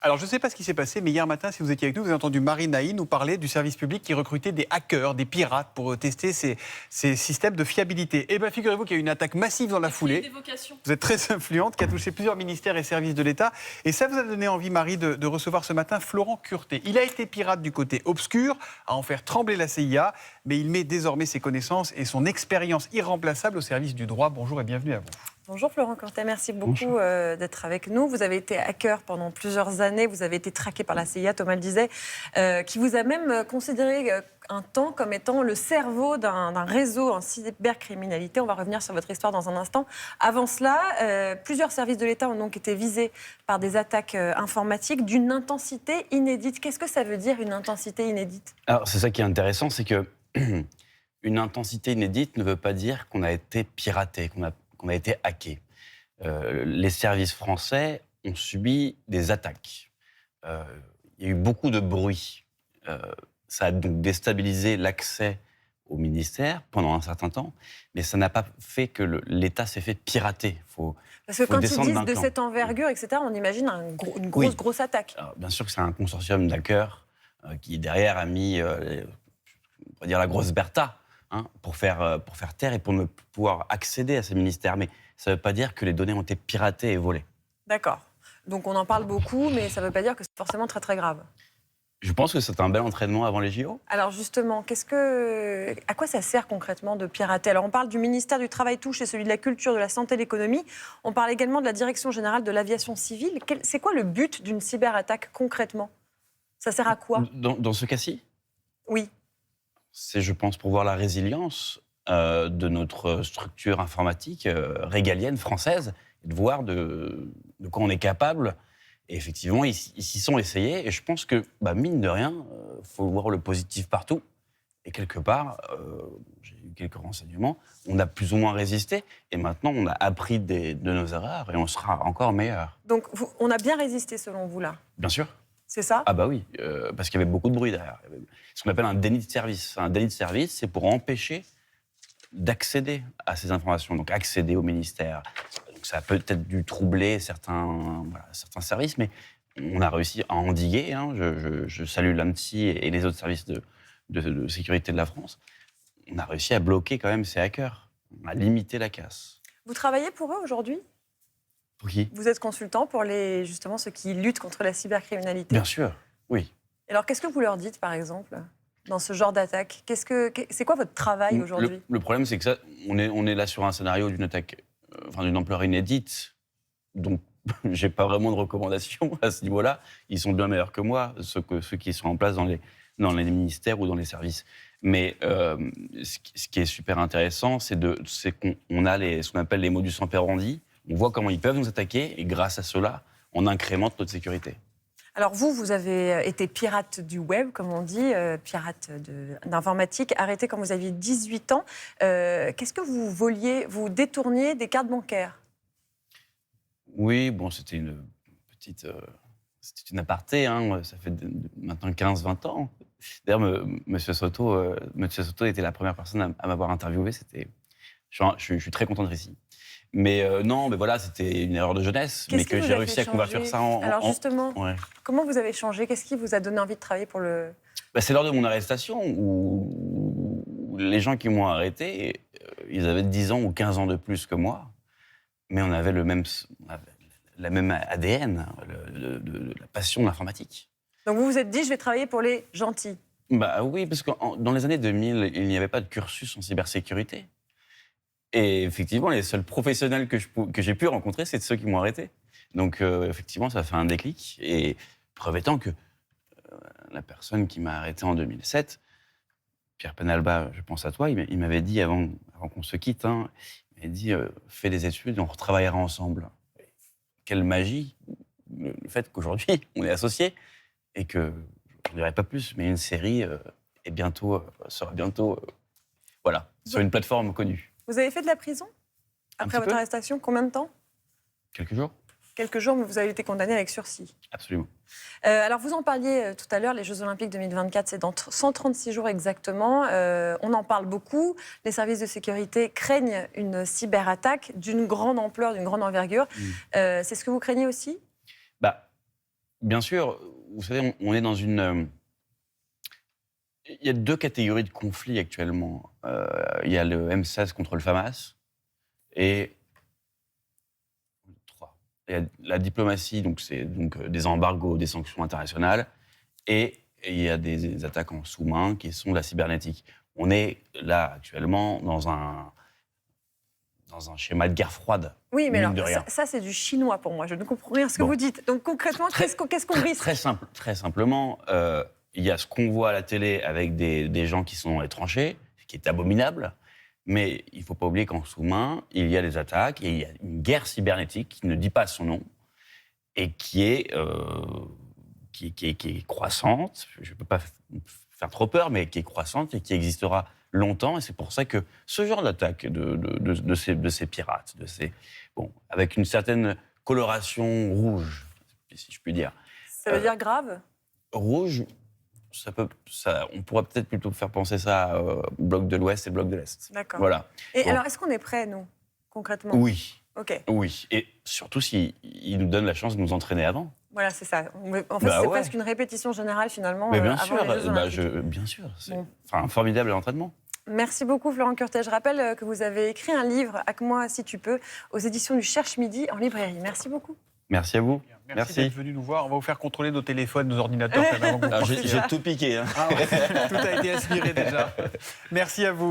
Alors, je ne sais pas ce qui s'est passé, mais hier matin, si vous étiez avec nous, vous avez entendu Marie Naï nous parler du service public qui recrutait des hackers, des pirates, pour tester ces systèmes de fiabilité. Eh bien, figurez-vous qu'il y a eu une attaque massive dans la foulée. Vous êtes très influente, qui a touché plusieurs ministères et services de l'État. Et ça vous a donné envie, Marie, de recevoir ce matin Florent Curté. Il a été pirate du côté obscur, à en faire trembler la CIA, mais il met désormais ses connaissances et son expérience irremplaçable au service du droit. Bonjour et bienvenue à vous. Bonjour Florent Curté, merci beaucoup d'être avec nous. Vous avez été hacker pendant plusieurs années, vous avez été traqué par la CIA, Thomas le disait, qui vous a même considéré un temps comme étant le cerveau d'un réseau en cybercriminalité. On va revenir sur votre histoire dans un instant. Avant cela, plusieurs services de l'État ont donc été visés par des attaques informatiques d'une intensité inédite. Qu'est-ce que ça veut dire, une intensité inédite ? Alors, c'est ça qui est intéressant, c'est que une intensité inédite ne veut pas dire qu'on a été piraté, qu'on a été hacké. Les services français ont subi des attaques. Il y a eu beaucoup de bruit. Ça a donc déstabilisé l'accès au ministère pendant un certain temps, mais ça n'a pas fait que l'État s'est fait pirater. Parce que quand ils disent de cette envergure, etc., on imagine une grosse attaque. Alors, bien sûr que c'est un consortium d'hackers qui, derrière, a mis, on pourrait dire, la grosse Bertha, pour faire taire et pour ne pouvoir accéder à ces ministères. Mais ça ne veut pas dire que les données ont été piratées et volées. D'accord. Donc on en parle beaucoup, mais ça ne veut pas dire que c'est forcément très très grave. Je pense que c'est un bel entraînement avant les JO. Alors justement, à quoi ça sert concrètement de pirater ? Alors on parle du ministère du Travail touche et celui de la Culture, de la Santé et de l'Économie. On parle également de la Direction générale de l'aviation civile. C'est quoi le but d'une cyberattaque concrètement ? Ça sert à quoi ? Dans ce cas-ci ? Oui. C'est, je pense, pour voir la résilience de notre structure informatique régalienne française, et de voir de quoi on est capable. Et effectivement, ils s'y sont essayés. Et je pense que, mine de rien, il faut voir le positif partout. Et quelque part, j'ai eu quelques renseignements, on a plus ou moins résisté. Et maintenant, on a appris de nos erreurs et on sera encore meilleur. Donc, on a bien résisté selon vous, là ? Bien sûr. C'est ça ? Ah bah oui, parce qu'il y avait beaucoup de bruit derrière. Ce qu'on appelle un déni de service. Un déni de service, c'est pour empêcher d'accéder à ces informations, donc accéder au ministère. Donc ça a peut-être dû troubler certains services, mais on a réussi à endiguer. Je salue l'ANSSI et les autres services de sécurité de la France. On a réussi à bloquer quand même ces hackers, à limiter la casse. Vous travaillez pour eux aujourd'hui ? Pour qui ? Vous êtes consultant pour justement ceux qui luttent contre la cybercriminalité. Bien sûr, oui. Alors qu'est-ce que vous leur dites, par exemple, dans ce genre d'attaque ? C'est quoi votre travail aujourd'hui ? Le problème, c'est que on est là sur un scénario d'une attaque, d'une ampleur inédite. Donc, j'ai pas vraiment de recommandations à ce niveau-là. Ils sont bien meilleurs que moi, ceux qui sont en place dans les ministères ou dans les services. Mais ce qui est super intéressant, c'est qu'on a ce qu'on appelle les modus operandi. On voit comment ils peuvent nous attaquer et grâce à cela, on incrémente notre sécurité. Alors vous avez été pirate du web, comme on dit, pirate d'informatique, arrêté quand vous aviez 18 ans. Qu'est-ce que vous voliez ? Vous détourniez des cartes bancaires ? Oui, bon, c'était une petite... c'était une aparté, ça fait maintenant 15-20 ans. D'ailleurs, M. Soto était la première personne à m'avoir interviewé. Je suis très content d'être ici. Mais non, mais voilà, c'était une erreur de jeunesse, mais que j'ai réussi à convertir ça en... Alors justement, ouais. Comment vous avez changé ? Qu'est-ce qui vous a donné envie de travailler pour le... C'est lors de mon arrestation où les gens qui m'ont arrêté, ils avaient 10 ans ou 15 ans de plus que moi, mais on avait la même ADN, la passion de l'informatique. Donc vous vous êtes dit, je vais travailler pour les gentils. Oui, parce que dans les années 2000, il n'y avait pas de cursus en cybersécurité. Et effectivement, les seuls professionnels que j'ai pu rencontrer, c'est ceux qui m'ont arrêté. Donc, effectivement, ça a fait un déclic. Et preuve étant que la personne qui m'a arrêté en 2007, Pierre Penalba, je pense à toi, il m'avait dit, avant qu'on se quitte, il m'avait dit fais des études et on retravaillera ensemble. Quelle magie, le fait qu'aujourd'hui, on est associés et que, je ne dirais pas plus, mais une série sera bientôt sur une plateforme connue. Vous avez fait de la prison après votre arrestation ? Combien de temps ? Quelques jours. Quelques jours, mais vous avez été condamné avec sursis. Absolument. Alors, vous en parliez tout à l'heure, les Jeux Olympiques 2024, c'est dans 136 jours exactement. On en parle beaucoup. Les services de sécurité craignent une cyberattaque d'une grande ampleur, d'une grande envergure. C'est ce que vous craignez aussi ? bien sûr, vous savez, on est dans une... Il y a 2 catégories de conflits actuellement. Il y a le M16 contre le Hamas et 3. Il y a la diplomatie, donc c'est des embargos, des sanctions internationales, et il y a des attaques en sous-main qui sont de la cybernétique. On est là actuellement dans un schéma de guerre froide. Oui, mais mine alors, de rien. ça, c'est du chinois pour moi. Je ne comprends rien à ce que Bon. vous dites. Donc, concrètement, qu'est-ce qu'on risque? Très simplement, il y a ce qu'on voit à la télé avec des gens qui sont dans les tranchées, ce qui est abominable, mais il ne faut pas oublier qu'en sous-main, il y a des attaques, et il y a une guerre cybernétique qui ne dit pas son nom, et qui est croissante. Je ne peux pas faire trop peur, mais qui est croissante et qui existera longtemps. Et c'est pour ça que ce genre d'attaque de ces pirates, avec une certaine coloration rouge, si je puis dire. Ça veut dire grave? Rouge, on pourrait peut-être plutôt faire penser ça au bloc de l'Ouest et le bloc de l'Est. D'accord. Voilà. Et Bon. alors, est-ce qu'on est prêts, nous, concrètement? Oui. Ok. Oui. Et surtout s'ils nous donnent la chance de nous entraîner avant. Voilà, c'est ça. En fait, Bah c'est ouais. presque une répétition générale, finalement, Mais bien avant sûr, les Jeux Olympiques. bien sûr. C'est Bon. un formidable entraînement. Merci beaucoup, Florent Curtet. Je rappelle que vous avez écrit un livre, Hack-moi si tu peux, aux éditions du Cherche Midi en librairie. Merci beaucoup. Merci à vous. Merci d'être venu nous voir. On va vous faire contrôler nos téléphones, nos ordinateurs. Quand même, avant que vous Alors, partiez. j'ai tout piqué. Hein. Ah ouais, tout a été aspiré déjà. Merci à vous.